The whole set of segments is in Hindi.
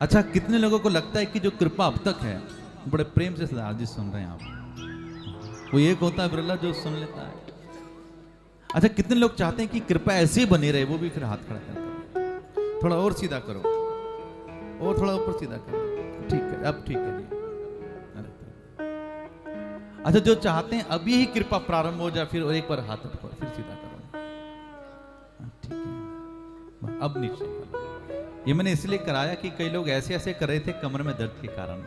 अच्छा, कितने लोगों को लगता है कि जो कृपा अब तक है, बड़े प्रेम से सरदार जी सुन रहे हैं आप। वो एक होता है बिरला जो सुन लेता है। अच्छा, कितने लोग चाहते हैं कि कृपा ऐसे ही बनी रहे, वो भी फिर हाथ खड़ा कर थोड़ा और सीधा करो, और थोड़ा ऊपर सीधा करो, ठीक है, अब ठीक है जी। अच्छा, जो चाहते हैं अभी ही कृपा प्रारंभ हो जाए, फिर और एक बार हाथ उठाओ, फिर सीधा करो, ठीक है, अब नीचे करो। ये मैंने इसलिए कराया कि कई लोग ऐसे ऐसे कर रहे थे कमर में दर्द के कारण।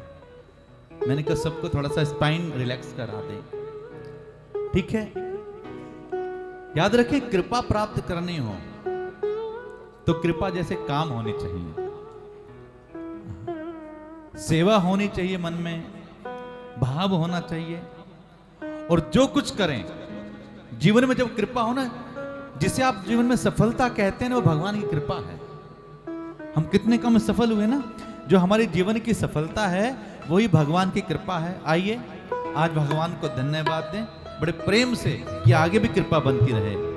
मैंने कहा सबको थोड़ा सा स्पाइन रिलैक्स करा दे, ठीक है। याद रखें, कृपा प्राप्त करनी हो तो कृपा जैसे काम होनी चाहिए, सेवा होनी चाहिए, मन में भाव होना चाहिए, और जो कुछ करें जीवन में जब कृपा हो ना, जिसे आप जीवन में सफलता कहते हैं ना, वो भगवान की कृपा है। हम कितने कम सफल हुए ना, जो हमारे जीवन की सफलता है वही भगवान की कृपा है। आइए आज भगवान को धन्यवाद दें बड़े प्रेम से कि आगे भी कृपा बनती रहे।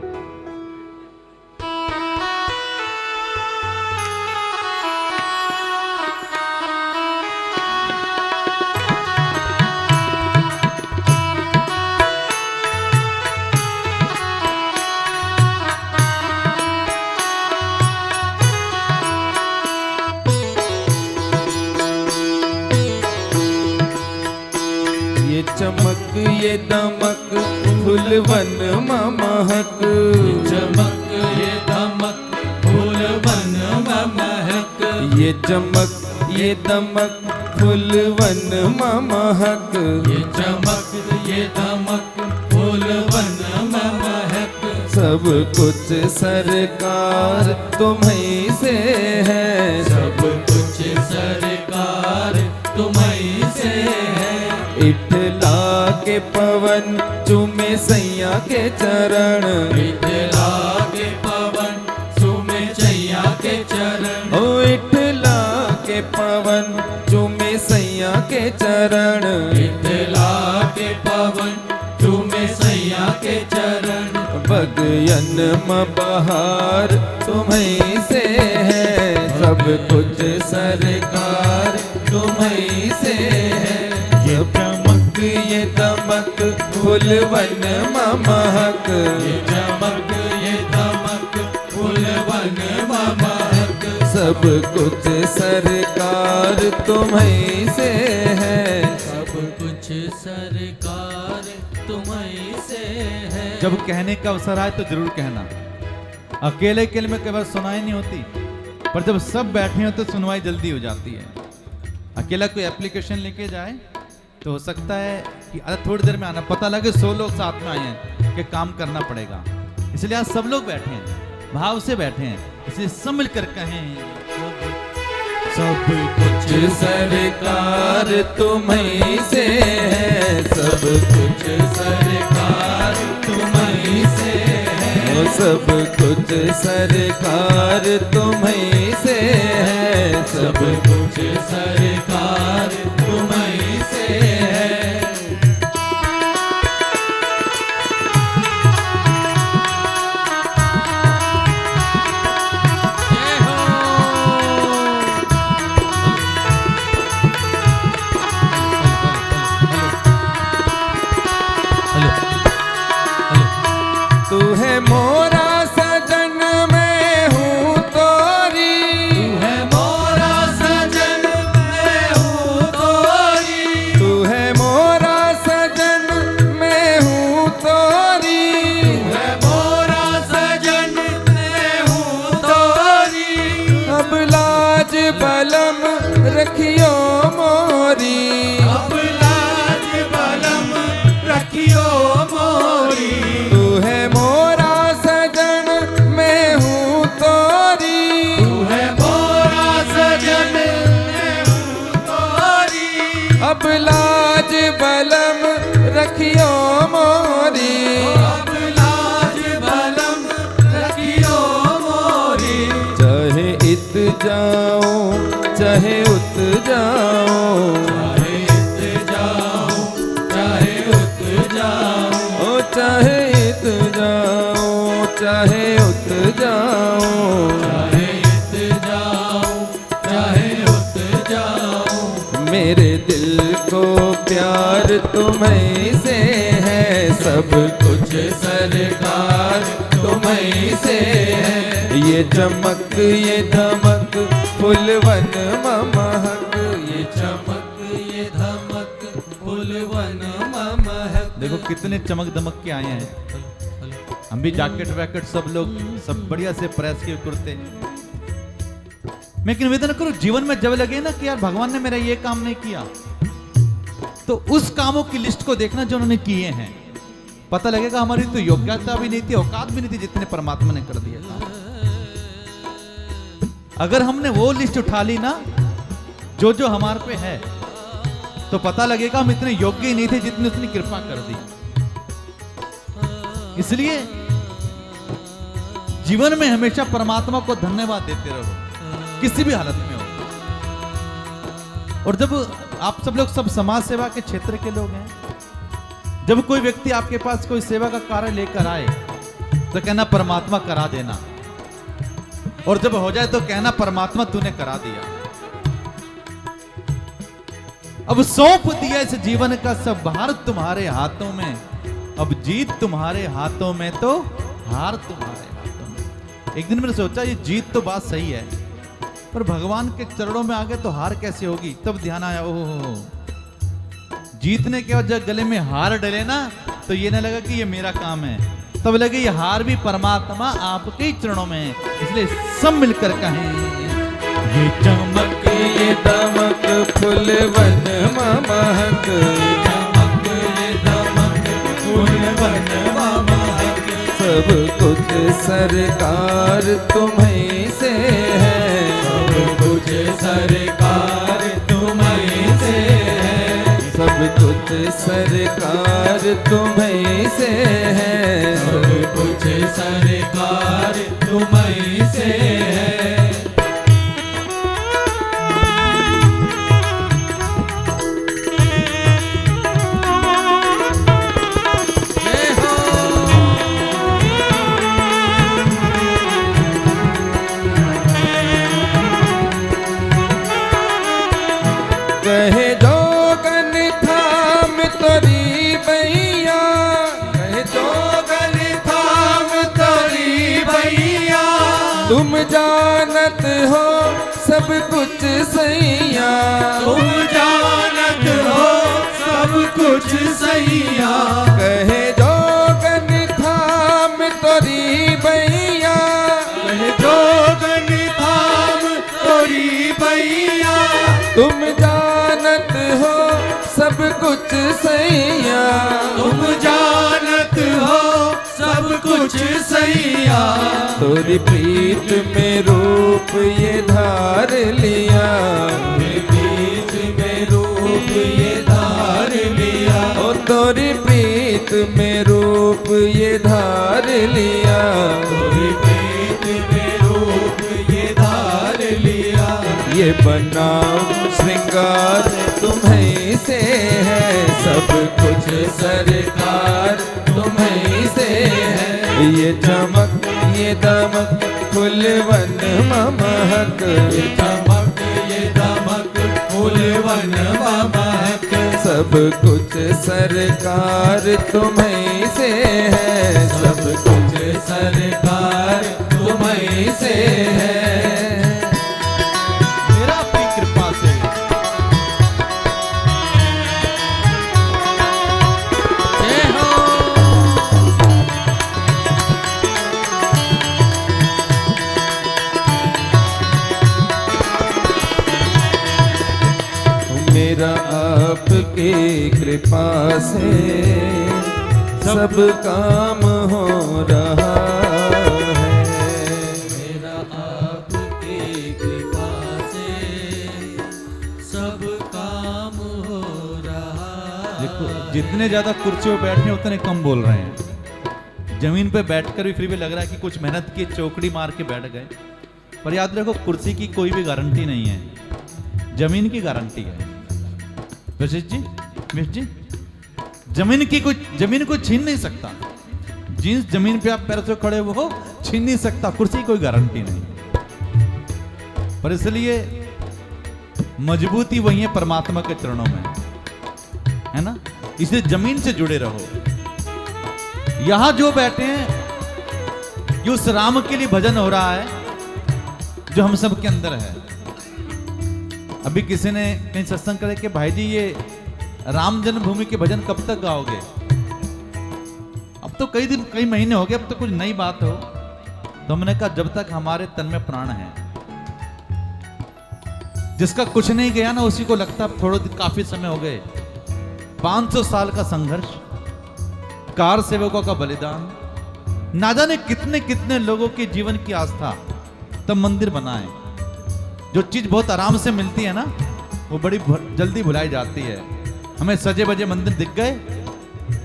ये चमक ये दमक फूलवन महक, चमक ये दमक फूलवन महक, ये चमक ये दमक फूलवन महक, ये चमक ये दमक फूलवन महक। सब कुछ सरकार तुम्हीं से है, सब कुछ सरकार तुम्हीं से है। इठला के पवन चूमे सैया के चरण, इठला के पवन सुमे चैया के चरण, ओ इठला के पवन चूमे सैया के चरण, इठला के पवन सुमे सैया के चरण। बगयन में बहार तुम्हीं से है, सब कुछ सरकार तुम्हीं से है। ये चमक ये दमक फूलवन महक, ये चमक ये दमक फूलवन महक, सब कुछ सरकार तुम्हीं से है, सब कुछ सरकार तुम्हीं से है। जब कहने का अवसर आए तो जरूर कहना। अकेले अकेले में कई बार सुनाई नहीं होती, पर जब सब बैठे हो तो सुनवाई जल्दी हो जाती है। अकेला कोई एप्लीकेशन लेके जाए तो हो सकता है कि थोड़ी देर में आना, पता लगे 100 लोग साथ में आए हैं कि काम करना पड़ेगा। इसलिए आज सब लोग बैठे हैं, भाव से बैठे हैं, इसलिए सब मिलकर कहें सब कुछ सरकार तुम्हीं से है, सब कुछ सरकार तुम्हीं से है, वो सब कुछ सरकार तुम्हीं से है, सब कुछ सरकार तुम्हीं से है। जय हो। तू है मोरा सजन मैं हूँ तोरी, तू है मोरा सजन मैं हूँ तोरी, तू है मोरा सजन मैं हूँ तोरी, तू है मोरा सजन मैं हूँ तोरी। अब लाज बलम रखियो मोरी, अब लाज बलम रखियो मोरी, तू है मोरा सजन मैं हूँ तोरी, तू है मोरा सजन मैं हूँ तोरी। अब लाज बलम रखियो मोरी, अब लाज बलम रखियो मोरी। चाहे इत जाओ चाहे उत जाओ, चाहे इत जाओ चाहे उत जाओ, ओ चाहे इत जाओ चाहे उत जाओ, चाहे इत जाओ चाहे उत मेरे दिल को प्यार तुम्हीं से है, सब कुछ सरकार तुम्हीं से है। ये चमक ये दमक फुलवन महक, ये चमक ये धमक फुलवन महक। देखो कितने चमक दमक के आए हैं। हम भी जैकेट वैकेट सब लोग सब बढ़िया से प्रेस के कुर्ते। मैं निवेदन करूं, जीवन में जब लगे ना कि यार भगवान ने मेरा ये काम नहीं किया, तो उस कामों की लिस्ट को देखना जो उन्होंने किए हैं। पता लगेगा हमारी तो योग्यता भी नहीं थी, औकात भी नहीं थी जितने परमात्मा ने कर दिया था। अगर हमने वो लिस्ट उठा ली ना जो जो हमारे पे है, तो पता लगेगा हम इतने योग्य ही नहीं थे जितनी उसने कृपा कर दी। इसलिए जीवन में हमेशा परमात्मा को धन्यवाद देते रहो, किसी भी हालत में हो। और जब आप सब लोग सब समाज सेवा के क्षेत्र के लोग हैं, जब कोई व्यक्ति आपके पास कोई सेवा का कार्य लेकर आए तो कहना परमात्मा करा देना, और जब हो जाए तो कहना परमात्मा तूने करा दिया। अब सौंप दिया इस जीवन का सब भार तुम्हारे हाथों में, अब जीत तुम्हारे हाथों में तो हार तुम्हारे हाथों में। एक दिन मैंने सोचा ये जीत तो बात सही है, पर भगवान के चरणों में आगे तो हार कैसे होगी। तब ध्यान आया, ओहो जीतने के बाद जब गले में हार डले ना, तो ये ना लगा कि ये मेरा काम है, तब लगे ये हार भी परमात्मा आपके ही चरणों में है। इसलिए सब मिलकर कहें, ये चमक ये दमक फुलवन महक, चमक ये धमक फुलवन महक। सब कुछ सरकार तुम्हीं से है, सब कुछ सरकार तुम्हीं से है। सब कुछ सरकार तुम्हीं से है, सब कुछ सरकार तुम्हीं से है। कहे जोगन थाम तोरी भैया, कहे जोगन थाम तोरी भैया, तुम जानत हो सब कुछ सैया, तुम जानत हो सब कुछ सैया। कहे जोगन थाम तोरी भैया, कहे जोगन थाम तोरी भैया, तुम जानत हो सब कुछ सैया, तुम जानत हो सब कुछ सैया। तोरी प्रीत में रूप ये धार लिया, बीच में रूप ये धार लिया, ओ तोरी प्रीत में रूप ये धार लिया, तोरी प्रीत में रूप ये धार लिया। ये बनाव श्रृंगार तुम्हीं से है, सब कुछ सरकार तुम्हीं से है। ये चमक ये दमक फुलवन महक, ये चमक ये दमक फूलवन महक। सब कुछ सरकार तुम्हीं से है, सब कुछ सरकार तुम्हीं से है। मेरा अपनी कृपा से। जय हो। मेरा आपकी कृपा से सब काम हो रहा है, मेरा आपकी कृपा से सब काम हो रहा है। देखो जितने ज्यादा कुर्सी पे बैठे उतने कम बोल रहे हैं। जमीन पे बैठकर भी फिर भी लग रहा है कि कुछ मेहनत की, चौकड़ी मार के बैठ गए। पर याद रखो कुर्सी की कोई भी गारंटी नहीं है, जमीन की गारंटी है। वशिष्ठ जी, मिश्र जी, जमीन को छीन नहीं सकता। जिस जमीन पे आप पैर से खड़े हो छीन नहीं सकता, कुर्सी की कोई गारंटी नहीं। पर इसलिए मजबूती वही है परमात्मा के चरणों में, है ना। इसलिए जमीन से जुड़े रहो। यहां जो बैठे हैं ये उस राम के लिए भजन हो रहा है जो हम सब के अंदर है। अभी किसी ने कहीं सत्संग करे कि भाई जी ये राम जन्मभूमि के भजन कब तक गाओगे? अब तो कई महीने हो गए, अब तो कुछ नई बात हो। तो हमने कहा जब तक हमारे तन में प्राण है, जिसका कुछ नहीं गया ना उसी को लगता थोड़ा काफी समय हो गए। 500 साल का संघर्ष, कार सेवकों का बलिदान, ना जाने कितने कितने लोगों के जीवन की आस्था, तब मंदिर बना है। जो चीज बहुत आराम से मिलती है ना वो बड़ी जल्दी भुलाई जाती है। हमें सजे बजे मंदिर दिख गए,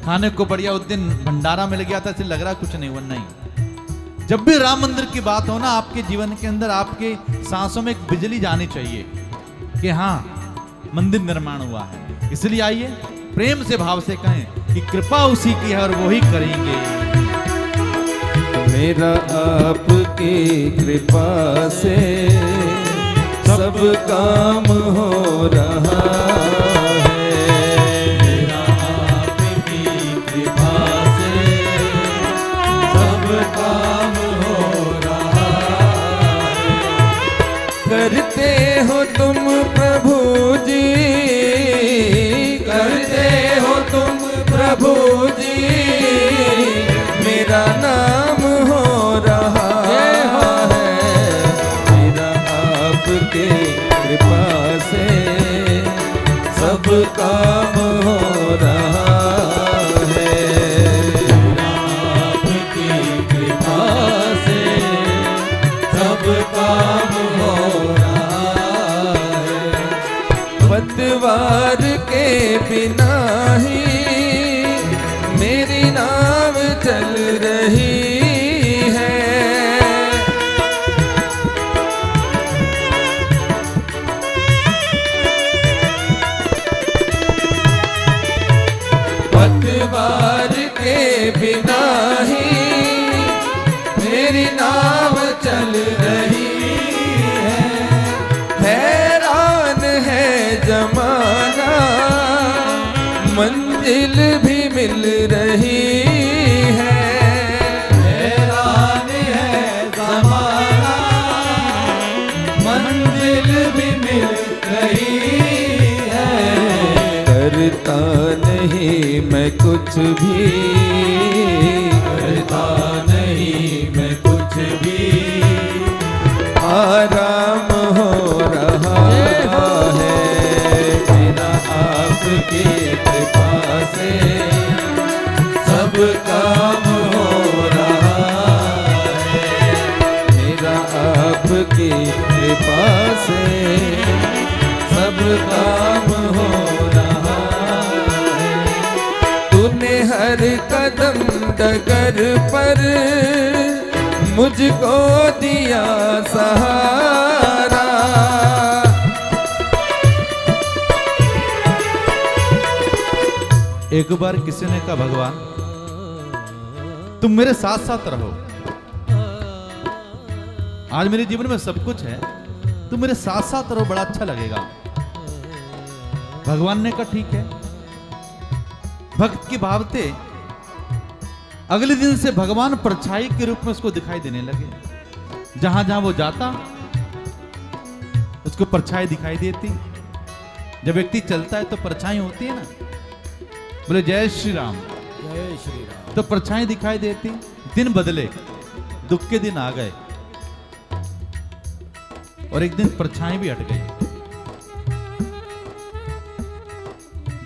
खाने को बढ़िया उस दिन भंडारा मिल गया था, इसलिए लग रहा कुछ नहीं, वो नहीं। जब भी राम मंदिर की बात हो ना आपके जीवन के अंदर, आपके सांसों में एक बिजली जानी चाहिए कि हाँ मंदिर निर्माण हुआ है। इसलिए आइए प्रेम से भाव से कहें कि कृपा उसी की है और वो ही करेंगे। मेरा आपकी कृपा से सब काम हो रहा है। मेरा आपकी कृपा से सब काम हो रहा है। करते हो तुम प्रभु जी, करते हो तुम प्रभु जी, मेरा नाम हो रहा है। मेरा आपके कृपा से सब काम हो रहा है। आपकी कृपा से सब काम हो रहा है। पतवार के बिना ही मेरी नाव चल रही है। पतवार के बिना ही मेरी नाव चल रही है। हैरान है जमाना, मंजिल भी मिल रही है। हैरान है ज़माना, मंजिल भी मिल रही है। करता नहीं मैं कुछ भी, करता नहीं मैं कुछ भी, आराम हो रहा है। मेरा आपकी कृपा से सब काम हो रहा है। मेरा आपकी कृपा से सब काम हो रहा है। तूने हर कदम डगर पर मुझको दिया सहारा। एक बार किसी ने कहा भगवान तुम मेरे साथ साथ रहो, आज मेरे जीवन में सब कुछ है, तुम मेरे साथ साथ रहो, बड़ा अच्छा लगेगा। भगवान ने कहा ठीक है। भक्त की भाव थे, अगले दिन से भगवान परछाई के रूप में उसको दिखाई देने लगे। जहां जहां वो जाता उसको परछाई दिखाई देती। जब व्यक्ति चलता है तो परछाई होती है ना, बोले जय श्री राम, जय श्री राम। तो परछाई दिखाई देती। दिन बदले, दुख के दिन आ गए और एक दिन परछाई भी हट गई।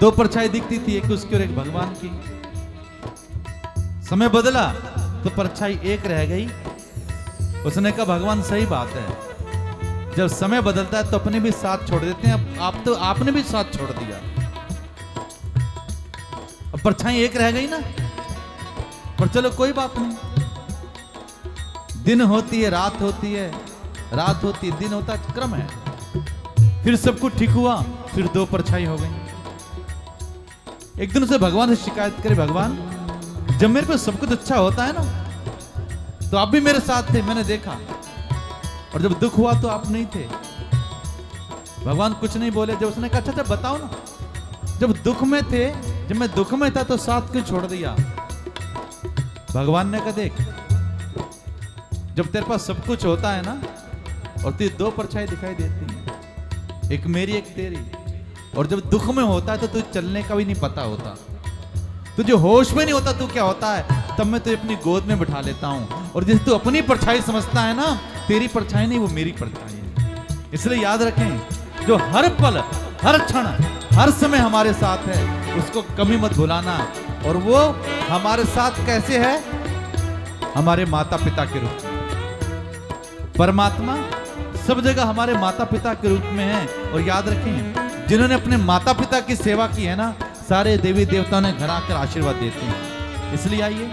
दो परछाई दिखती थी, एक उसकी और एक भगवान की। समय बदला तो परछाई एक रह गई। उसने कहा भगवान सही बात है, जब समय बदलता है तो अपने भी साथ छोड़ देते हैं। आप तो आपने भी साथ छोड़ दिया, अब परछाई एक रह गई ना। पर चलो कोई बात नहीं, दिन होती है रात होती है, रात होती है दिन होता है, क्रम है। फिर सब कुछ ठीक हुआ, फिर दो परछाई हो गई। एक दिन से भगवान से शिकायत करे, भगवान जब मेरे पे सब कुछ अच्छा होता है ना तो आप भी मेरे साथ थे, मैंने देखा, और जब दुख हुआ तो आप नहीं थे। भगवान कुछ नहीं बोले। जब उसने कहा अच्छा बताओ ना, जब दुख में थे, जब मैं दुख में था तो साथ क्यों छोड़ दिया? भगवान ने कहा देख, जब तेरे पास सब कुछ होता है ना और तुझे दो परछाई दिखाई देती हैं, एक मेरी एक तेरी, और जब दुख में होता है तो तुझे चलने का भी नहीं पता होता, तुझे होश में नहीं होता तू क्या होता है, तब मैं तुझे अपनी गोद में बिठा लेता हूं। और जिसे तू अपनी परछाई समझता है ना, तेरी परछाई नहीं, वो मेरी परछाई है। इसलिए याद रखें, जो हर पल, हर क्षण, हर समय हमारे साथ है, उसको कभी मत भुलाना। और वो हमारे साथ कैसे है? हमारे माता पिता के रूप में। परमात्मा सब जगह हमारे माता पिता के रूप में है। और याद रखें, जिन्होंने अपने माता पिता की सेवा की है ना, सारे देवी देवताओं ने घर आकर आशीर्वाद देते हैं। इसलिए आइए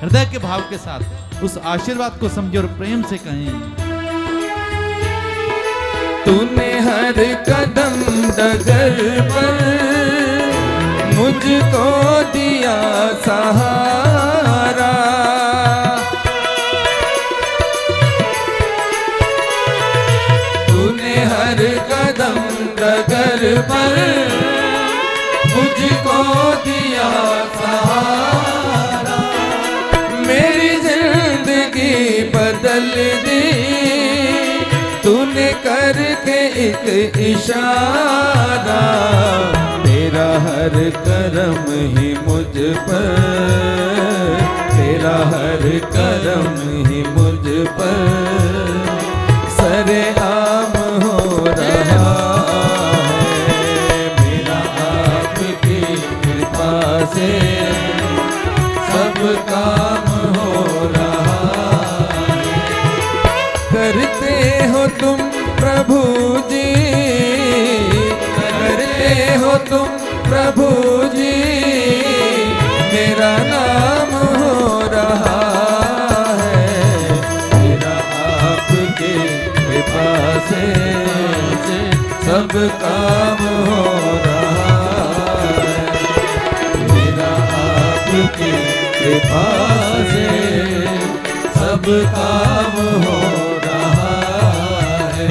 हृदय के भाव के साथ उस आशीर्वाद को समझे और प्रेम से कहें। तूने हर कदम डगर पर मुझको दिया सहारा, तूने हर कदम डगर पर मुझको दिया सहारा, मेरी जिंदगी बदल दी तूने करके एक इशारा, तेरा हर करम ही मुझ पर, तेरा हर करम ही मुझ पर सरेआम हो रहा है। मेरा आपकी कृपा से सब काम हो रहा है। करते हो तुम प्रभु जी, करते हो तुम प्रभु जी, मेरा नाम हो रहा है। मेरा आपके कृपा से सब काम हो रहा है। मेरा आपकी कृपा से सब काम हो रहा है।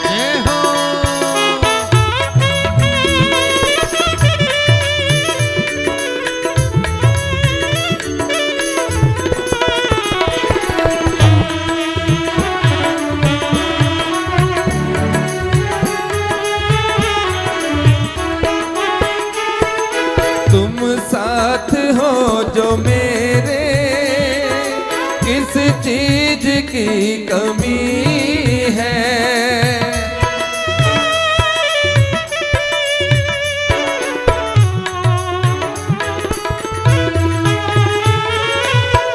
जय हो। तुम साथ हो जो मेरे, किस चीज की कमी है।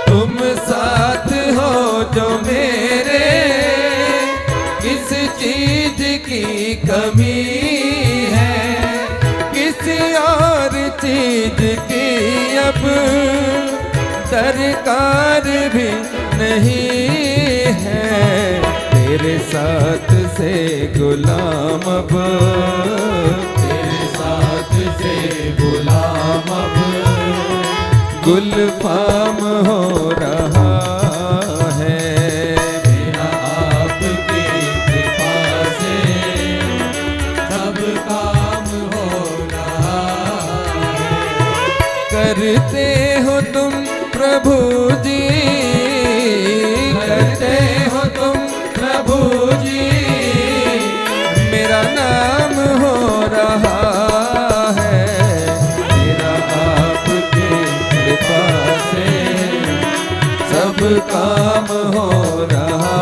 तुम साथ हो जो मेरे, किस चीज की कमी है। किसी और चीज की अब दरकार भी नहीं है। तेरे साथ से गुलाम अब, तेरे साथ से गुलाम अब गुलफाम हो रहा है। मेरा आपकी कृपा से सब काम हो रहा है। करते हो तुम प्रभु जी, करते हो तुम प्रभु जी, मेरा नाम हो रहा है। मेरा आपके कृपा से सब काम हो रहा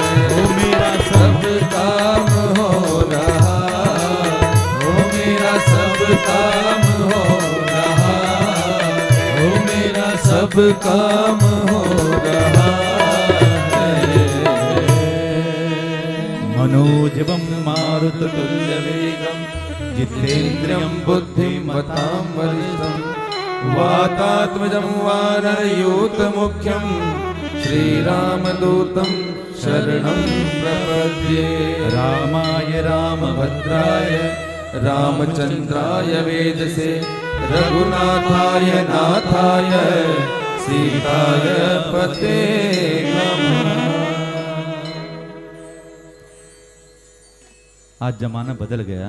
है। ओ मेरा सब काम हो रहा है। ओ मेरा सब काम हो रहा है। ओ मेरा सब काम हो रहा है। मनोजवं मारुततुल्यवेगं जितेन्द्रियं बुद्धिमतां वरिष्ठं वातात्मजं वानरयूथमुख्यं श्रीरामदूतं शरणं प्रपद्ये। रामाय रामभद्राय रामचन्द्राय वेदसे रघुनाथाय नाथाय सीताय पते नमः। आज जमाना बदल गया।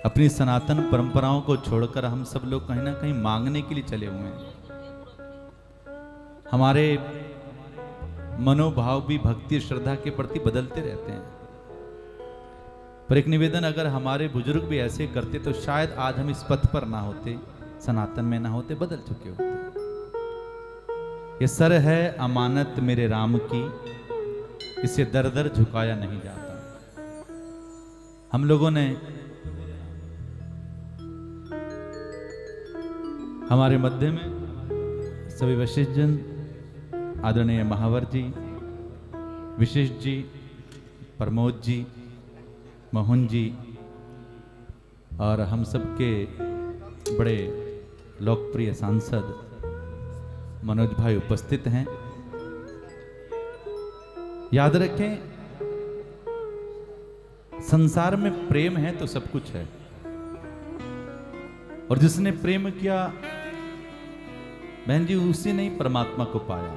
अपनी सनातन परंपराओं को छोड़कर हम सब लोग कहीं ना कहीं मांगने के लिए चले हुए हैं। हमारे मनोभाव भी भक्ति श्रद्धा के प्रति बदलते रहते हैं। पर एक निवेदन, अगर हमारे बुजुर्ग भी ऐसे करते तो शायद आज हम इस पथ पर ना होते, सनातन में ना होते, बदल चुके होते। ये सर है अमानत मेरे राम की, इसे दर दर झुकाया नहीं जाता। हम लोगों ने हमारे मध्य में सभी वशिष्ठ जन, आदरणीय महावर जी, विशिष्ट जी, प्रमोद जी, मोहन जी और हम सबके बड़े लोकप्रिय सांसद मनोज भाई उपस्थित हैं। याद रखें, संसार में प्रेम है तो सब कुछ है, और जिसने प्रेम किया बहन जी उसी ने परमात्मा को पाया।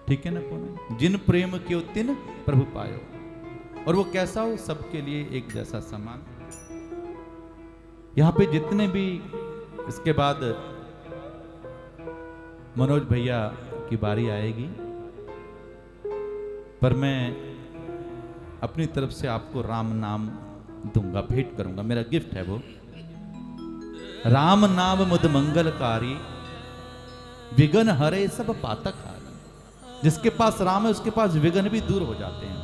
ठीक है ना पूनम? जिन प्रेम कियो तिन प्रभु पायो। और वो कैसा हो? सबके लिए एक जैसा समान। यहां पे जितने भी, इसके बाद मनोज भैया की बारी आएगी, पर मैं अपनी तरफ से आपको राम नाम दूंगा, भेंट करूंगा, मेरा गिफ्ट है वो। राम नाम मुद मंगलकारी, विघ्न हरे सब पातक हारी। जिसके पास राम है उसके पास विघ्न भी दूर हो जाते हैं।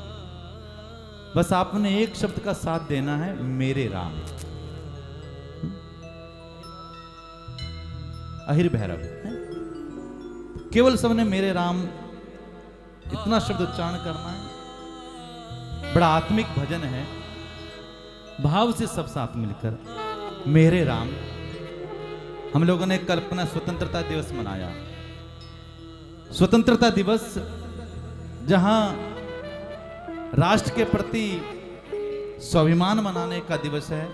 बस आपने एक शब्द का साथ देना है, मेरे राम। अहिर भैरव है? केवल सबने मेरे राम इतना शब्द उच्चारण करना है। बड़ा आत्मिक भजन है, भाव से सब साथ मिलकर मेरे राम। हम लोगों ने कल अपना स्वतंत्रता दिवस मनाया। स्वतंत्रता दिवस जहां राष्ट्र के प्रति स्वाभिमान मनाने का दिवस है,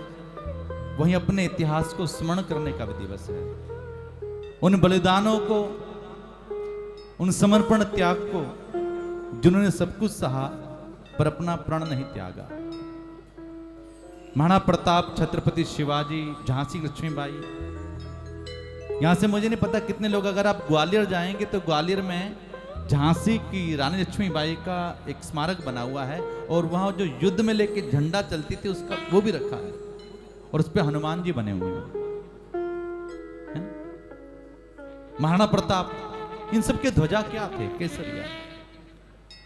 वहीं अपने इतिहास को स्मरण करने का भी दिवस है। उन बलिदानों को, उन समर्पण त्याग को, जिन्होंने सब कुछ सहा पर अपना प्राण नहीं त्यागा। महाराणा प्रताप, छत्रपति शिवाजी, झांसी लक्ष्मीबाई। यहां से मुझे नहीं पता कितने लोग, अगर आप ग्वालियर जाएंगे तो ग्वालियर में झांसी की रानी लक्ष्मीबाई का एक स्मारक बना हुआ है, और वहां जो युद्ध में लेके झंडा चलती थी उसका वो भी रखा है, और उस पे हनुमान जी बने हुए हैं। महाराणा प्रताप, इन सब के ध्वजा क्या थे? केसरिया।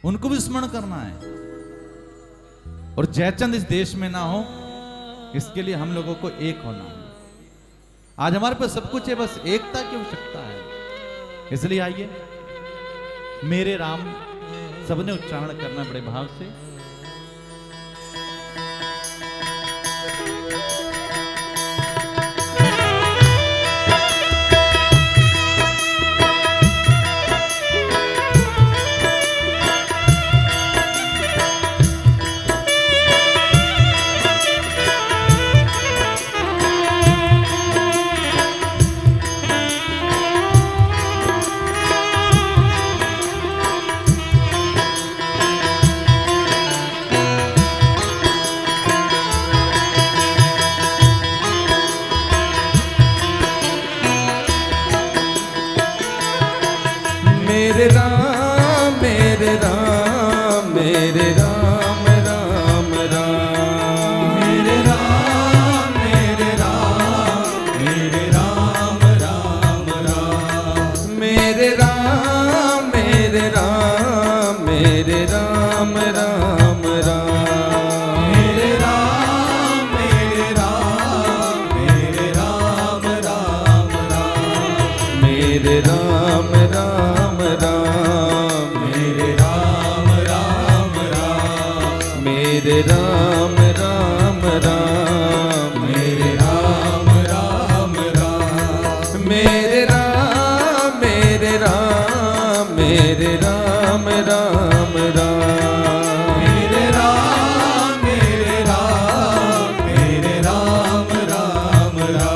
उनको भी स्मरण करना है। और जयचंद इस देश में ना हो, इसके लिए हम लोगों को एक होना है। आज हमारे पास सब कुछ है, बस एकता की आवश्यकता है। इसलिए आइए, मेरे राम सबने उच्चारण करना बड़े भाव से। मेरे राम मेरे राम मेरे राम राम राम। मेरे राम मेरे राम मेरे राम राम राम। मेरे राम मेरे राम मेरे राम राम राम। मेरे राम मेरे राम मेरे राम राम राम। मेरे राम राम राम मेरे राम राम राम। मेरे राम राम राम मेरे राम राम राम। मेरे राम मेरे राम मेरे राम राम राम। मेरे राम मेरे राम मेरे राम राम राम।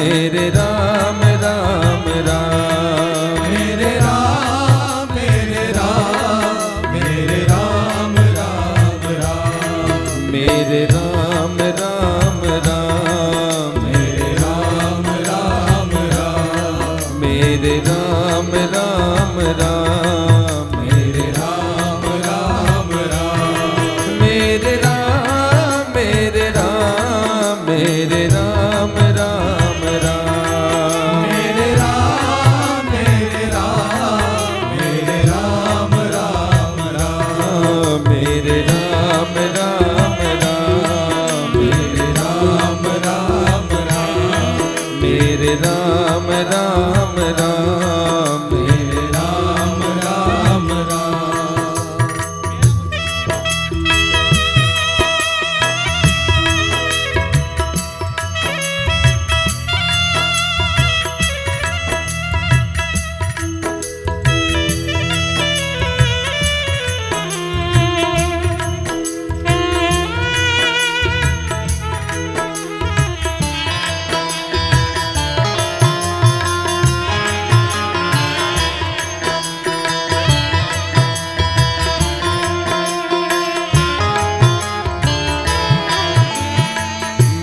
मेरे राम राम राम मेरे राम मेरे राम मेरे राम राम राम मेरे राम राम राम मेरे राम राम राम मेरे राम राम राम मेरे राम राम राम मेरे राम मेरे राम मेरे राम राम राम मेरे राम मेरे राम मेरे राम राम राम मेरे राम राम राम मेरे राम राम राम मेरे राम राम राम मेरे राम राम राम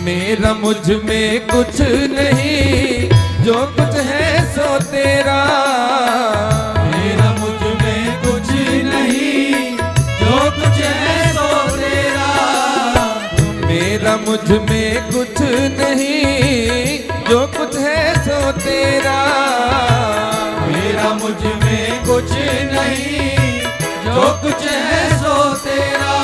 मेरा मुझ में कुछ नहीं, जो कुछ है सो तेरा। मेरा मुझ में कुछ नहीं, जो कुछ है सो तेरा। मेरा मुझ में कुछ नहीं, जो कुछ है सो तेरा। मेरा मुझ में कुछ नहीं, जो कुछ है सो तेरा।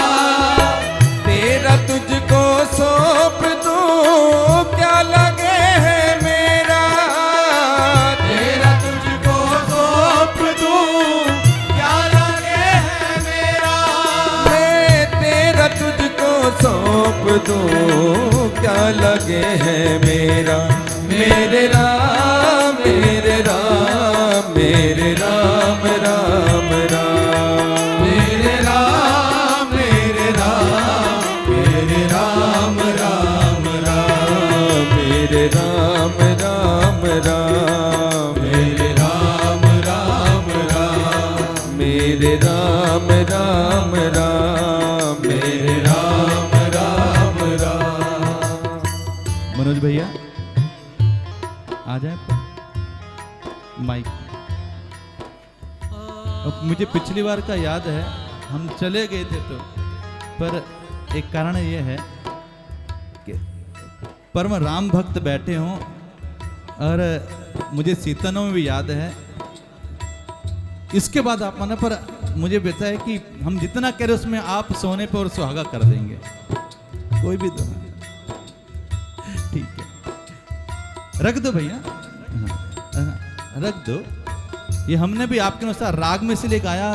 तेरा तुझको सौंप दूं, क्या लगे है मेरा। तेरा तुझको सौंप दूं, क्या लगे है मेरा। मैं तेरा तुझको सौंप दूं, क्या लगे है मेरा। मेरे राम मेरे राम मेरे राम राम राम मेरे राम मेरे राम मेरे राम राम राम। मेरे राम राम राम मेरे राम राम राम मेरे राम राम राम मेरे राम राम राम। मनोज भैया आ जाए माइक। अब मुझे पिछली बार का याद है, हम चले गए थे तो, पर एक कारण ये है कि परम राम भक्त बैठे हों, और मुझे सीतनों में भी याद है। इसके बाद आप माना, पर मुझे बेटा है कि हम जितना कह रहे उसमें आप सोने पर और सुहागा कर देंगे, कोई भी दो। ठीक है, रख दो भैया, रख दो। ये हमने भी आपके अनुसार राग में से ले गाया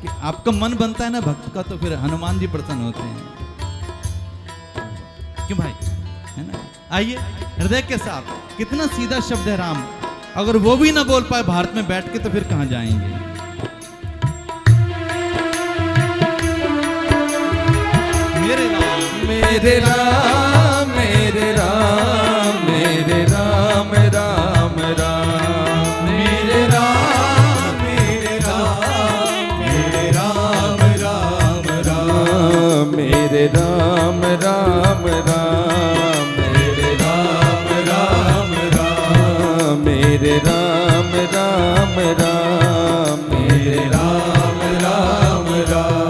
कि आपका मन बनता है ना भक्त का, तो फिर हनुमान जी प्रसन्न होते हैं। क्यों भाई, है ना। आइए हृदय के साथ, कितना सीधा शब्द है राम। अगर वो भी ना बोल पाए भारत में बैठ के, तो फिर कहां जाएंगे। मेरे राम मेरे राम मेरे राम मेरे राम राम राम मेरे राम मेरे राम मेरे राम राम राम। मेरे राम राम राम मेरे राम राम राम मेरे राम राम राम मेरे राम राम राम।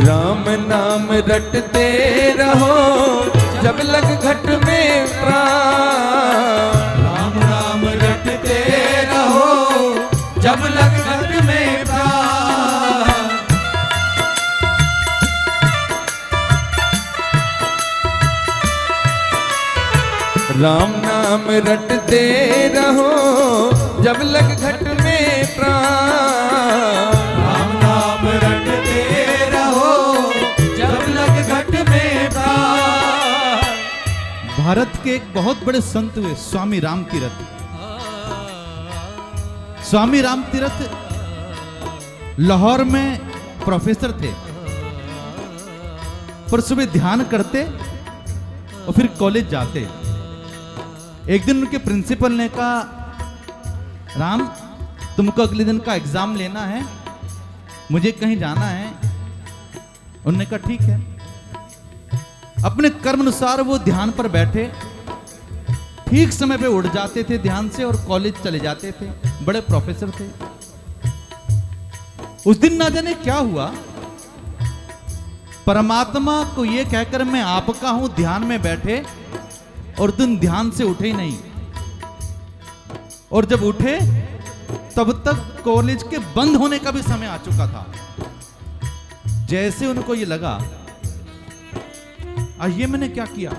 राम नाम रटते रहो, जब लग घट में प्राण। राम राम रटते रहो, जब लग घट में प्राण। राम नाम रटते रहो, जब लग घट में प्राण। राम नाम रटते रहो जब लग घट में प्राण। भारत के एक बहुत बड़े संत हुए स्वामी राम तीरथ। स्वामी राम तीरथ लाहौर में प्रोफेसर थे, पर सुबह ध्यान करते और फिर कॉलेज जाते। एक दिन उनके प्रिंसिपल ने कहा, राम तुमको अगले दिन का एग्जाम लेना है, मुझे कहीं जाना है। उन्होंने कहा ठीक है। अपने कर्म अनुसार वो ध्यान पर बैठे, ठीक समय पे उठ जाते थे ध्यान से और कॉलेज चले जाते थे। बड़े प्रोफेसर थे। उस दिन ना जाने क्या हुआ, परमात्मा को यह कहकर मैं आपका हूं ध्यान में बैठे और तुम ध्यान से उठे ही नहीं। और जब उठे तब तक कॉलेज के बंद होने का भी समय आ चुका था। जैसे उनको ये लगा ये मैंने क्या किया,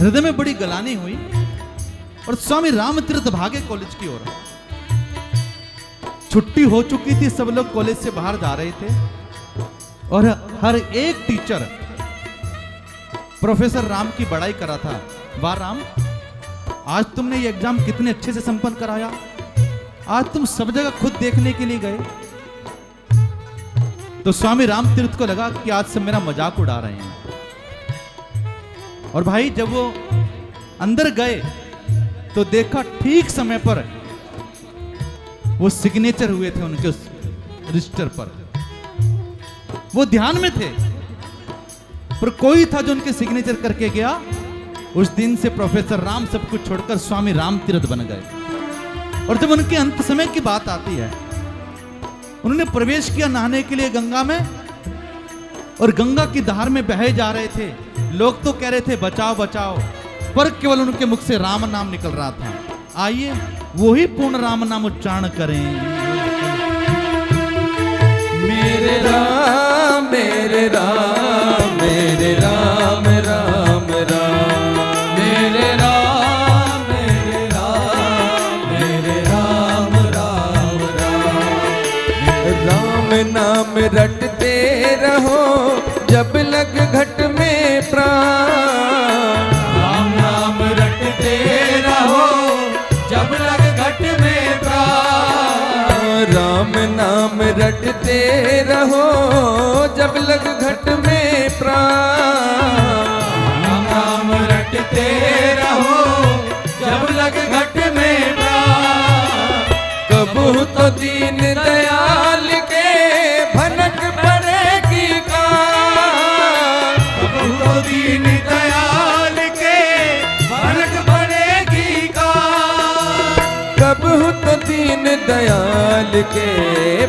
हृदय में बड़ी गलानी हुई और स्वामी राम तीरथ भागे कॉलेज की ओर। छुट्टी हो चुकी थी, सब लोग कॉलेज से बाहर जा रहे थे और हर एक टीचर प्रोफेसर राम की बड़ाई करा था। वाह राम, आज तुमने ये एग्जाम कितने अच्छे से संपन्न कराया, आज तुम सब जगह खुद देखने के लिए गए। तो स्वामी राम तीर्थ को लगा कि आज सब मेरा मजाक उड़ा रहे हैं। और भाई जब वो अंदर गए तो देखा ठीक समय पर वो सिग्नेचर हुए थे उनके उस रजिस्टर पर। वो ध्यान में थे पर कोई था जो उनके सिग्नेचर करके गया। उस दिन से प्रोफेसर राम सब कुछ छोड़कर स्वामी राम तीरथ बन गए। और जब उनके अंत समय की बात आती है, उन्होंने प्रवेश किया नहाने के लिए गंगा में और गंगा की धार में बहे जा रहे थे। लोग तो कह रहे थे बचाओ बचाओ, पर केवल उनके मुख से राम नाम निकल रहा था। आइए वही पूर्ण राम नाम उच्चारण करें। मेरे राम मेरे राम मेरे राम राम राम मेरे राम मेरे राम मेरे राम राम राम। राम नाम रटते रहो जब लग घट में प्राण। राम नाम रटते रहो जब लग घट में प्राण। राम नाम रटते रहो जब लग घट में प्राण। राम नाम रटते रहो जब लग घट में प्राण। कबहू तो दीन दयाल के भनक पड़ेगी कान। कबहू तो दीन दयाल के भनक पड़ेगी कान। कबहू तो दीन दयाल के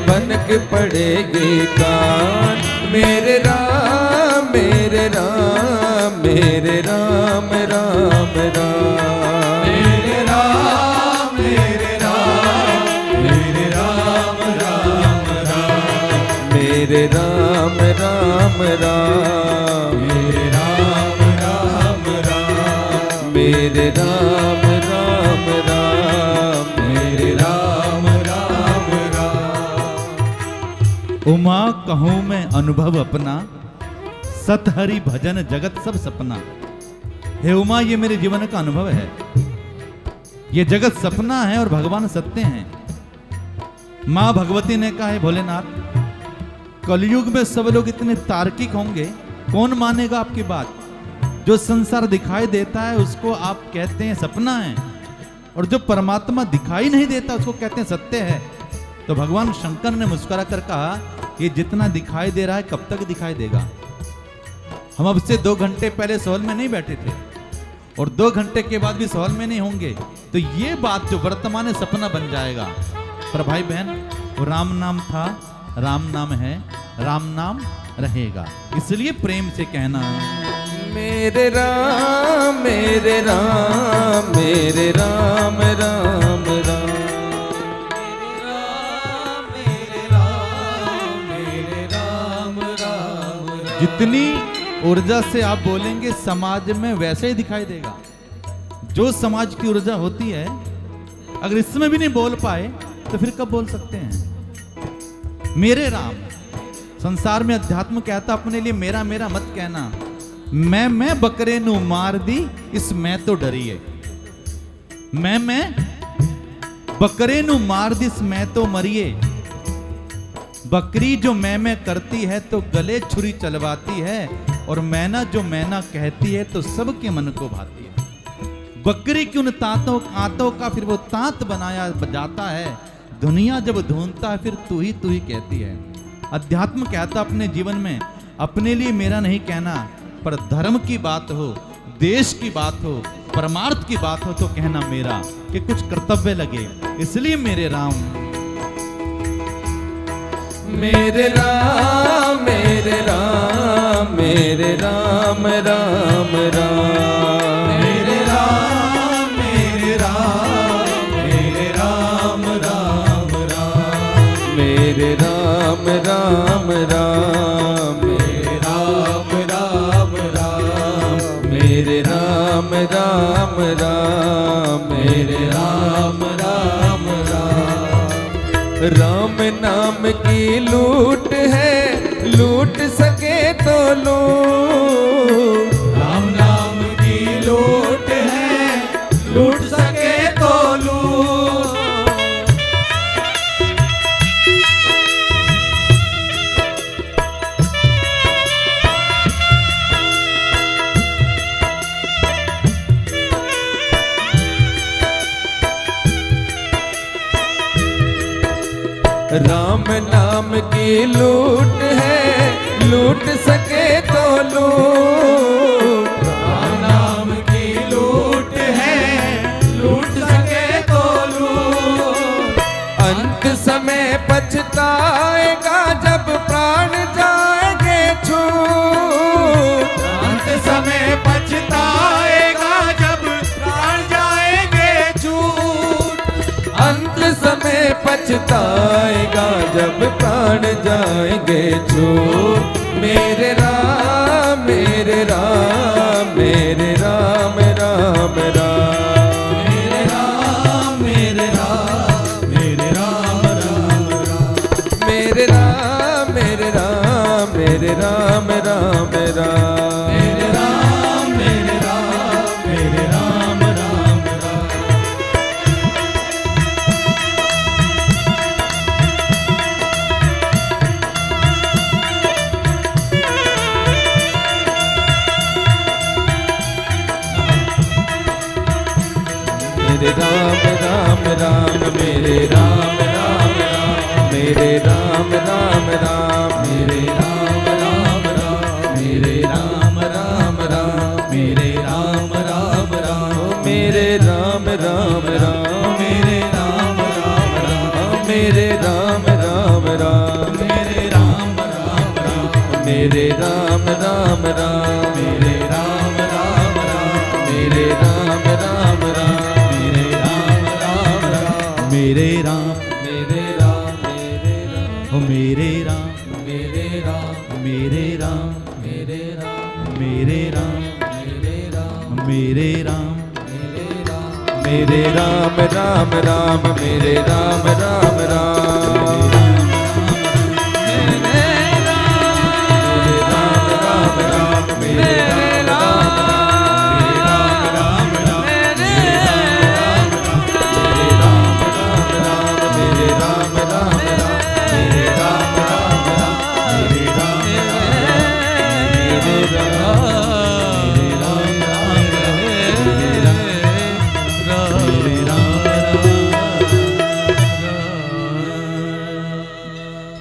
भनक पड़ेगी कान। मेरे राम मेरे राम मेरे राम राम राम मेरे राम मेरे राम मेरे राम राम राम। मेरे राम राम राम मेरे राम राम राम। मेरे राम राम राम मेरे राम राम राम। उमा कहूं मैं अनुभव अपना, सत हरि भजन जगत सब सपना। हे उमा, ये मेरे जीवन का अनुभव है। ये जगत सपना है और भगवान सत्य हैं। मां भगवती ने कहा है भोलेनाथ, कलयुग में सब लोग इतने तार्किक होंगे, कौन मानेगा आपकी बात। जो संसार दिखाई देता है उसको आप कहते हैं सपना है, और जो परमात्मा दिखाई नहीं देता उसको कहते हैं सत्य है। तो भगवान शंकर ने मुस्कुरा कर कहा, ये जितना दिखाई दे रहा है कब तक दिखाई देगा। हम अब से 2 घंटे पहले सहल में नहीं बैठे थे और 2 घंटे के बाद भी सहल में नहीं होंगे। तो ये बात जो वर्तमान है सपना बन जाएगा। पर भाई बहन, वो राम नाम था, राम नाम है, राम नाम रहेगा। इसलिए प्रेम से कहना, मेरे राम मेरे राम मेरे राम राम राम। जितनी ऊर्जा से आप बोलेंगे समाज में वैसे ही दिखाई देगा। जो समाज की ऊर्जा होती है अगर इसमें भी नहीं बोल पाए तो फिर कब बोल सकते हैं? मेरे राम। संसार में अध्यात्म कहता अपने लिए मेरा मेरा मत कहना। मैं बकरे नू मार दी, इस मैं तो डरिए। मैं बकरे नू मार दी, इस मैं तो मरिए। बकरी जो मैं करती है तो गले छुरी चलवाती है, और मैना जो मैना कहती है तो सबके मन को भाती है। बकरी की उन आंतों का फिर वो तात बनाया जाता है। दुनिया जब ढूंढता है फिर तू ही कहती है। अध्यात्म कहता अपने जीवन में अपने लिए मेरा नहीं कहना, पर धर्म की बात हो, देश की बात हो, परमार्थ की बात हो तो कहना मेरा, कि कुछ कर्तव्य लगे। इसलिए मेरे राम, मेरे राम मेरे राम मेरे राम राम राम मेरे राम मेरे राम मेरे राम राम राम मेरे राम राम राम मेरे राम राम राम मेरे राम राम राम मेरे राम राम राम राम नाम की लूट है, लूट सके तो लूट। राम नाम की लूट है, लूट सके तो लूट। राम नाम की लूट है, लूट सके तो लूट। राम नाम की लूट है, लूट सके तो लूट। अंत समय पछताएगा जब प्राण जाएंगे छूट। अंत समय पछताएगा जब प्राण जाएंगे छूट। अंत समय पछताएगा जब प्राण जाएंगे छूट। मेरे राम मेरे राम मेरे राम राम राम मेरे राम मेरे राम मेरे राम राम राम मेरे राम मेरे राम मेरे राम राम राम मेरे राम मेरे राम मेरे राम राम राम मेरे राम राम राम मेरे राम राम राम मेरे राम राम राम मेरे राम राम राम मेरे राम राम राम मेरे राम राम राम मेरे राम राम राम मेरे राम राम राम मेरे राम राम राम मेरे राम राम राम मेरे राम राम राम मेरे राम राम राम मेरे राम राम राम मेरे राम मेरे राम मेरे राम ओ मेरे राम, मेरे राम मेरे राम, मेरे राम मेरे राम, मेरे राम मेरे राम, मेरे राम राम राम मेरे राम राम राम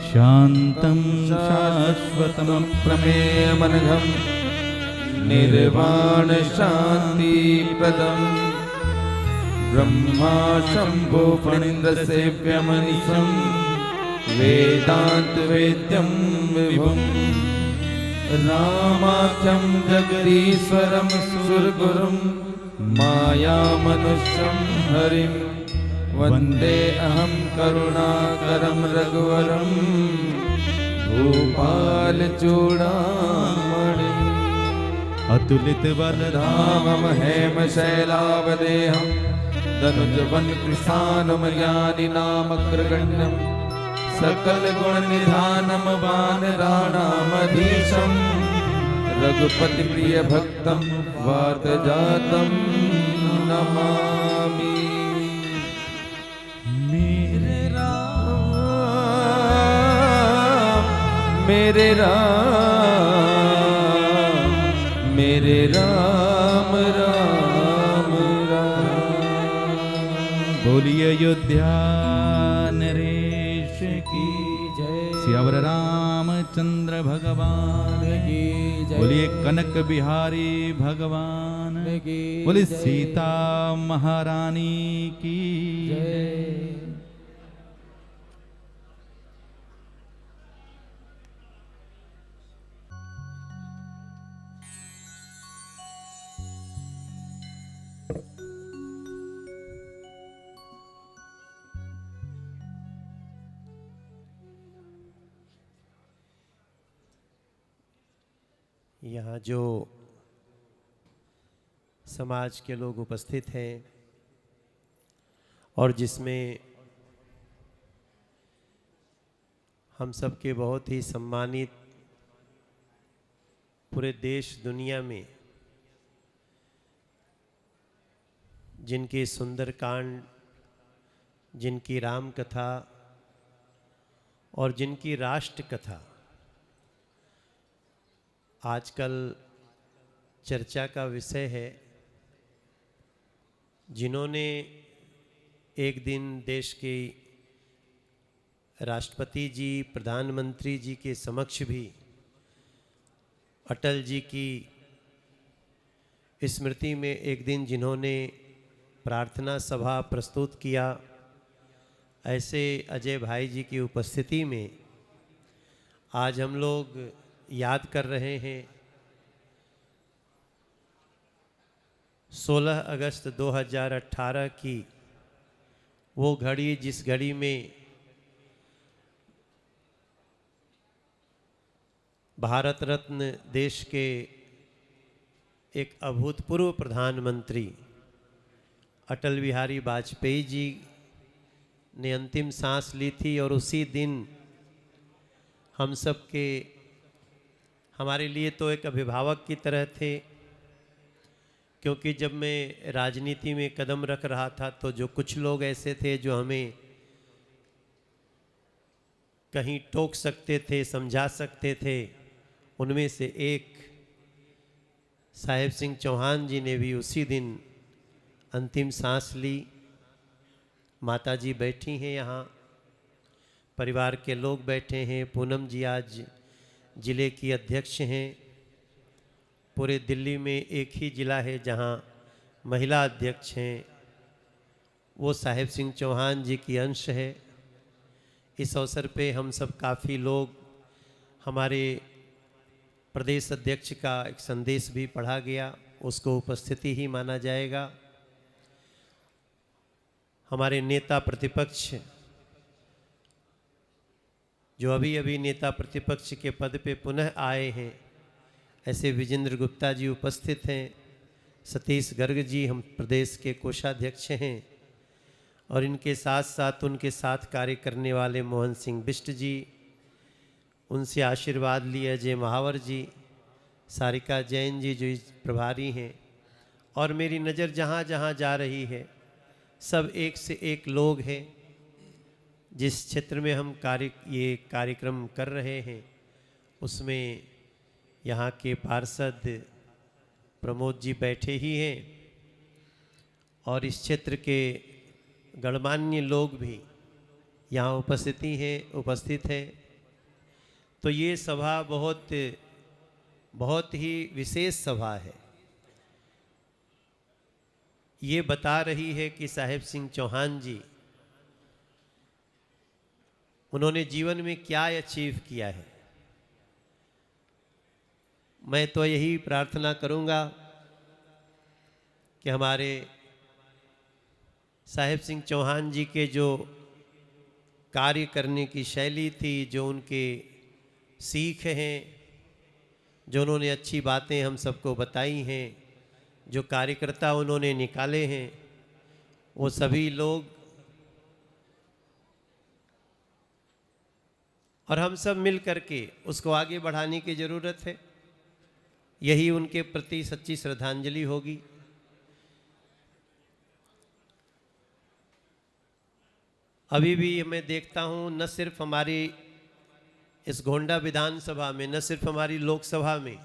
शान्तं शाश्वतं प्रमेयमनघं निर्वाण शांति प्रदम ब्रह्मा शंभो फणीन्द्र सेव्यमनिशं वेदांत वेद्यं विभुं रामाख्यं जगदीश्वरं सुरगुरुं मायामनुष्यं हरिं वन्दे अहं करुणाकरं रघुवरं भूपालचूडामणिम् अतुलित बलधाम धामं हेम शैलावदेहं धनुजवन कृशानम ज्ञानी नाम अग्रगण्यम सकल गुण निधानम वानराणामधीशम रघुपति प्रिय भक्तम वात जातम नमामि। मेरे राम मेरे राम मेरे राम राम राम। बोलिए अयोध्या नरेश की जय सियावर रामचंद्र भगवान की जय बोलिए कनक बिहारी भगवान की बोलिए जय। सीता महारानी की जय। यहाँ जो समाज के लोग उपस्थित हैं और जिसमें हम सब के बहुत ही सम्मानित पूरे देश दुनिया में जिनकी सुंदरकांड, जिनकी राम कथा और जिनकी राष्ट्र कथा आजकल चर्चा का विषय है, जिन्होंने एक दिन देश के राष्ट्रपति जी, प्रधानमंत्री जी के समक्ष भी अटल जी की स्मृति में एक दिन जिन्होंने प्रार्थना सभा प्रस्तुत किया, ऐसे अजय भाई जी की उपस्थिति में आज हम लोग याद कर रहे हैं 16 अगस्त 2018 की वो घड़ी, जिस घड़ी में भारत रत्न देश के एक अभूतपूर्व प्रधानमंत्री अटल बिहारी वाजपेयी जी ने अंतिम सांस ली थी। और उसी दिन हम सब के, हमारे लिए तो एक अभिभावक की तरह थे, क्योंकि जब मैं राजनीति में कदम रख रहा था तो जो कुछ लोग ऐसे थे जो हमें कहीं टोक सकते थे, समझा सकते थे, उनमें से एक साहेब सिंह चौहान जी ने भी उसी दिन अंतिम सांस ली। माता जी बैठी हैं यहाँ, परिवार के लोग बैठे हैं। पूनम जी आज ज़िले की अध्यक्ष हैं। पूरे दिल्ली में एक ही ज़िला है जहाँ महिला अध्यक्ष हैं, वो साहेब सिंह चौहान जी की अंश है। इस अवसर पे हम सब काफ़ी लोग, हमारे प्रदेश अध्यक्ष का एक संदेश भी पढ़ा गया, उसको उपस्थिति ही माना जाएगा। हमारे नेता प्रतिपक्ष जो अभी अभी नेता प्रतिपक्ष के पद पे पुनः आए हैं, ऐसे विजेंद्र गुप्ता जी उपस्थित हैं। सतीश गर्ग जी हम प्रदेश के कोषाध्यक्ष हैं। और इनके साथ साथ उनके साथ कार्य करने वाले मोहन सिंह बिष्ट जी, उनसे आशीर्वाद लिए अजय महावर जी, सारिका जैन जी जो इस प्रभारी हैं। और मेरी नज़र जहाँ जहाँ जा रही है, सब एक से एक लोग हैं। जिस क्षेत्र में हम ये कार्यक्रम कर रहे हैं, उसमें यहाँ के पार्षद प्रमोद जी बैठे ही हैं और इस क्षेत्र के गणमान्य लोग भी यहाँ उपस्थित हैं। तो ये सभा बहुत ही विशेष सभा है। ये बता रही है कि साहेब सिंह चौहान जी, उन्होंने जीवन में क्या अचीव किया है। मैं तो यही प्रार्थना करूंगा कि हमारे साहेब सिंह चौहान जी के जो कार्य करने की शैली थी, जो उनके सीख हैं, जो उन्होंने अच्छी बातें हम सबको बताई हैं, जो कार्यकर्ता उन्होंने निकाले हैं, वो सभी लोग और हम सब मिल करके उसको आगे बढ़ाने की ज़रूरत है। यही उनके प्रति सच्ची श्रद्धांजलि होगी। अभी भी मैं देखता हूँ न सिर्फ हमारी इस गोंडा विधानसभा में, न सिर्फ हमारी लोकसभा में,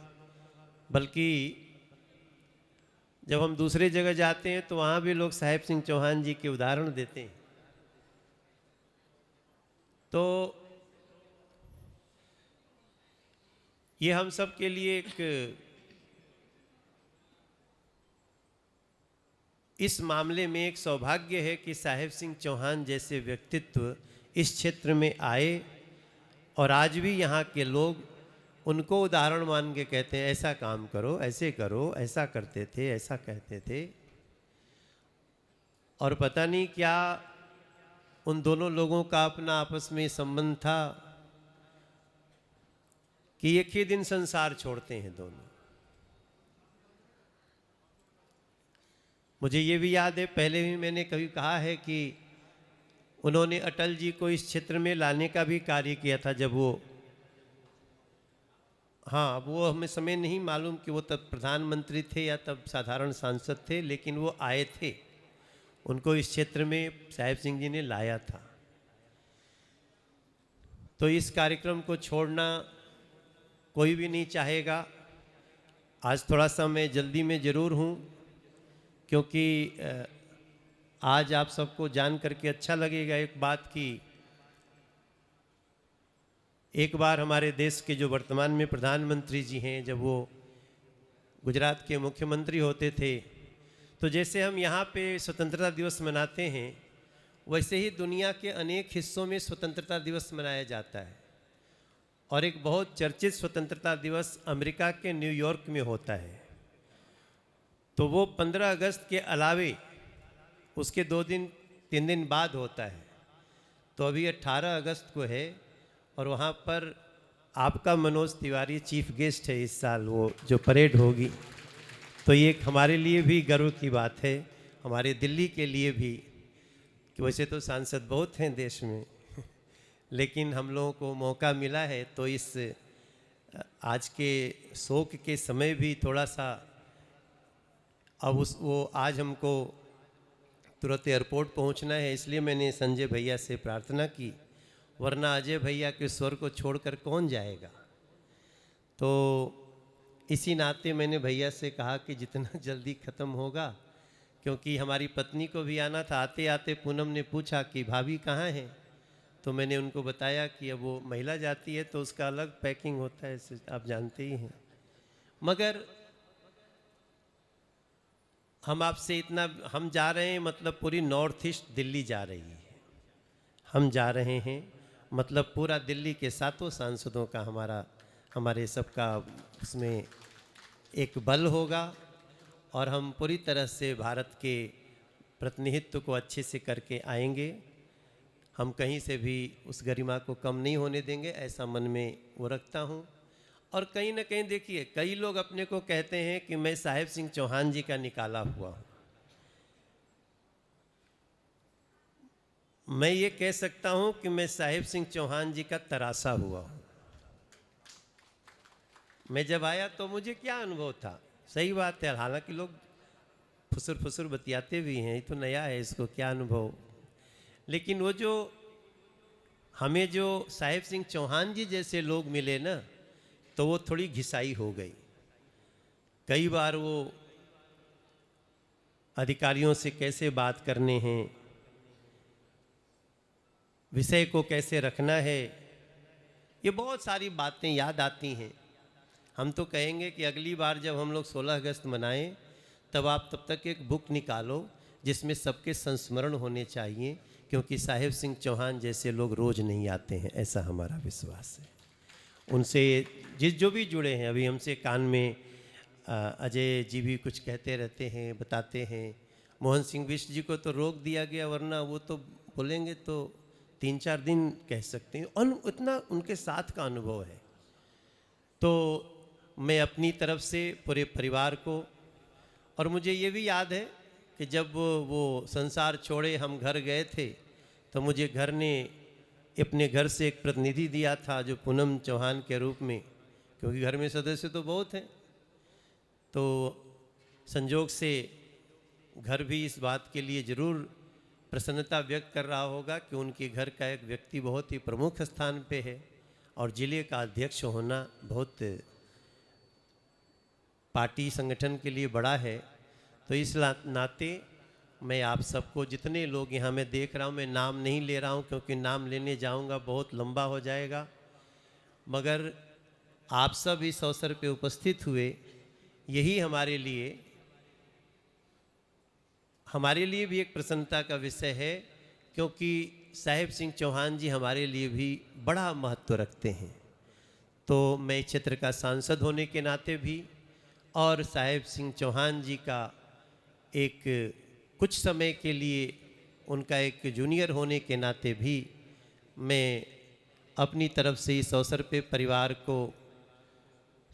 बल्कि जब हम दूसरे जगह जाते हैं तो वहाँ भी लोग साहेब सिंह चौहान जी के उदाहरण देते हैं। तो ये हम सब के लिए एक इस मामले में एक सौभाग्य है कि साहेब सिंह चौहान जैसे व्यक्तित्व इस क्षेत्र में आए और आज भी यहाँ के लोग उनको उदाहरण मान के कहते हैं ऐसा काम करो, ऐसे करो, ऐसा करते थे, ऐसा कहते थे। और पता नहीं क्या उन दोनों लोगों का अपना आपस में संबंध था कि एक ही दिन संसार छोड़ते हैं दोनों। मुझे ये भी याद है, पहले भी मैंने कभी कहा है कि उन्होंने अटल जी को इस क्षेत्र में लाने का भी कार्य किया था जब वो, हाँ वो हमें समय नहीं मालूम कि वो तब प्रधानमंत्री थे या तब साधारण सांसद थे, लेकिन वो आए थे। उनको इस क्षेत्र में साहेब सिंह जी ने लाया था। तो इस कार्यक्रम को छोड़ना कोई भी नहीं चाहेगा। आज थोड़ा सा मैं जल्दी में ज़रूर हूँ, क्योंकि आज आप सबको जान करके अच्छा लगेगा एक बात की एक बार हमारे देश के जो वर्तमान में प्रधानमंत्री जी हैं, जब वो गुजरात के मुख्यमंत्री होते थे, तो जैसे हम यहाँ पे स्वतंत्रता दिवस मनाते हैं, वैसे ही दुनिया के अनेक हिस्सों में स्वतंत्रता दिवस मनाया जाता है। और एक बहुत चर्चित स्वतंत्रता दिवस अमेरिका के न्यूयॉर्क में होता है। तो वो 15 अगस्त के अलावे उसके 2-3 दिन बाद होता है। तो अभी 18 अगस्त को है और वहाँ पर आपका मनोज तिवारी चीफ गेस्ट है इस साल, वो जो परेड होगी। तो ये एक हमारे लिए भी गर्व की बात है, हमारे दिल्ली के लिए भी, कि वैसे तो सांसद बहुत हैं देश में लेकिन हम लोगों को मौका मिला है। तो इस आज के शोक के समय भी थोड़ा सा अब वो आज हमको तुरंत एयरपोर्ट पहुंचना है, इसलिए मैंने संजय भैया से प्रार्थना की, वरना अजय भैया के स्वर को छोड़कर कौन जाएगा। तो इसी नाते मैंने भैया से कहा कि जितना जल्दी ख़त्म होगा, क्योंकि हमारी पत्नी को भी आना था। आते आते पूनम ने पूछा कि भाभी कहाँ हैं, तो मैंने उनको बताया कि अब वो महिला जाती है तो उसका अलग पैकिंग होता है, आप जानते ही हैं। मगर हम आपसे इतना, हम जा रहे हैं मतलब पूरी नॉर्थ ईस्ट दिल्ली जा रही है, हम जा रहे हैं मतलब पूरा दिल्ली के 7 सांसदों का हमारे सबका उसमें एक बल होगा और हम पूरी तरह से भारत के प्रतिनिधित्व को अच्छे से करके आएंगे। हम कहीं से भी उस गरिमा को कम नहीं होने देंगे, ऐसा मन में वो रखता हूँ। और कहीं ना कहीं देखिए, कई लोग अपने को कहते हैं कि मैं साहेब सिंह चौहान जी का निकाला हुआ हूँ। मैं ये कह सकता हूँ कि मैं साहेब सिंह चौहान जी का तरासा हुआ हूँ। मैं जब आया तो मुझे क्या अनुभव था, सही बात है, हालांकि लोग फुसुर फुसुर बतियाते भी हैं, ये तो नया है, इसको क्या अनुभव। लेकिन वो जो हमें जो साहेब सिंह चौहान जी जैसे लोग मिले ना, तो वो थोड़ी घिसाई हो गई। कई बार वो अधिकारियों से कैसे बात करने हैं, विषय को कैसे रखना है, ये बहुत सारी बातें याद आती हैं। हम तो कहेंगे कि अगली बार जब हम लोग 16 अगस्त मनाएं, तब आप तब तक एक बुक निकालो जिसमें सबके संस्मरण होने चाहिए, क्योंकि साहेब सिंह चौहान जैसे लोग रोज़ नहीं आते हैं, ऐसा हमारा विश्वास है। उनसे जो भी जुड़े हैं, अभी हमसे कान में अजय जी भी कुछ कहते रहते हैं, बताते हैं। मोहन सिंह बिष्ट जी को तो रोक दिया गया, वरना वो तो बोलेंगे तो 3-4 दिन कह सकते हैं, और इतना उनके साथ का अनुभव है। तो मैं अपनी तरफ से पूरे परिवार को, और मुझे ये भी याद है कि जब वो संसार छोड़े हम घर गए थे तो मुझे घर ने अपने घर से एक प्रतिनिधि दिया था जो पूनम चौहान के रूप में, क्योंकि घर में सदस्य तो बहुत हैं, तो संजोग से घर भी इस बात के लिए ज़रूर प्रसन्नता व्यक्त कर रहा होगा कि उनके घर का एक व्यक्ति बहुत ही प्रमुख स्थान पे है और जिले का अध्यक्ष होना बहुत पार्टी संगठन के लिए बड़ा है। तो इस नाते मैं आप सबको, जितने लोग यहाँ मैं देख रहा हूँ, मैं नाम नहीं ले रहा हूँ क्योंकि नाम लेने जाऊँगा बहुत लंबा हो जाएगा, मगर आप सब इस अवसर पे उपस्थित हुए, यही हमारे लिए भी एक प्रसन्नता का विषय है, क्योंकि साहेब सिंह चौहान जी हमारे लिए भी बड़ा महत्व रखते हैं। तो मैं क्षेत्र का सांसद होने के नाते भी और साहेब सिंह चौहान जी का एक कुछ समय के लिए उनका एक जूनियर होने के नाते भी मैं अपनी तरफ से इस अवसर पे परिवार को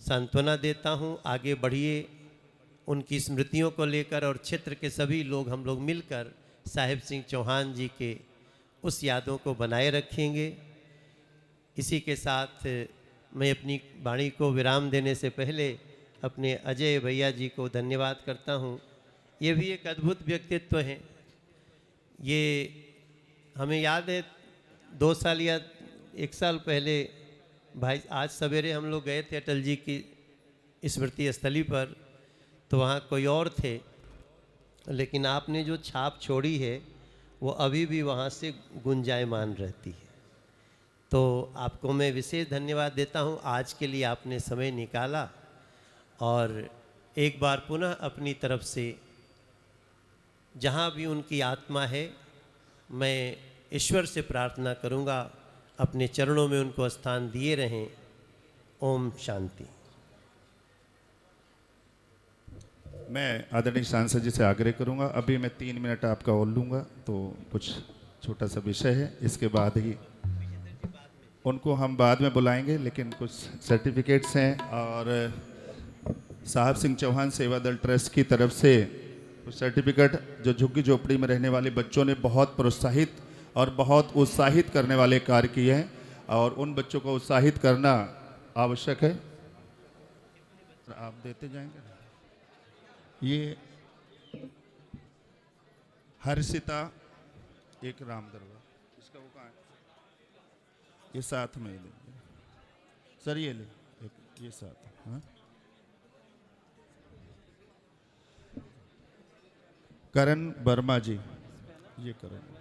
सांत्वना देता हूँ। आगे बढ़िए, उनकी स्मृतियों को लेकर, और क्षेत्र के सभी लोग, हम लोग मिलकर साहेब सिंह चौहान जी के उस यादों को बनाए रखेंगे। इसी के साथ मैं अपनी वाणी को विराम देने से पहले अपने अजय भैया जी को धन्यवाद करता हूँ। ये भी एक अद्भुत व्यक्तित्व हैं। ये हमें याद है 2 साल या 1 साल पहले भाई, आज सवेरे हम लोग गए थे अटल जी की स्मृति स्थली पर, तो वहाँ कोई और थे, लेकिन आपने जो छाप छोड़ी है वो अभी भी वहाँ से गुंजायमान रहती है। तो आपको मैं विशेष धन्यवाद देता हूँ, आज के लिए आपने समय निकाला, और एक बार पुनः अपनी तरफ से जहाँ भी उनकी आत्मा है, मैं ईश्वर से प्रार्थना करूँगा अपने चरणों में उनको स्थान दिए रहें। ओम शांति। मैं आदरणीय सांसद जी से आग्रह करूंगा, अभी मैं 3 मिनट आपका और लूँगा, तो कुछ छोटा सा विषय है, इसके बाद ही उनको हम बाद में बुलाएंगे, लेकिन कुछ सर्टिफिकेट्स हैं और साहब सिंह चौहान सेवा दल ट्रस्ट की तरफ से कुछ सर्टिफिकेट जो झुग्गी झोपड़ी में रहने वाले बच्चों ने बहुत प्रोत्साहित और बहुत उत्साहित करने वाले कार्य किए हैं, और उन बच्चों को उत्साहित करना आवश्यक है। आप देते जाएंगे। ये हर्षिता, एक राम दरबार, इसका वो कहाँ है? ये साथ में ही लेंगे सर, ये ले एक, ये साथ। हाँ, करण वर्मा जी, ये करण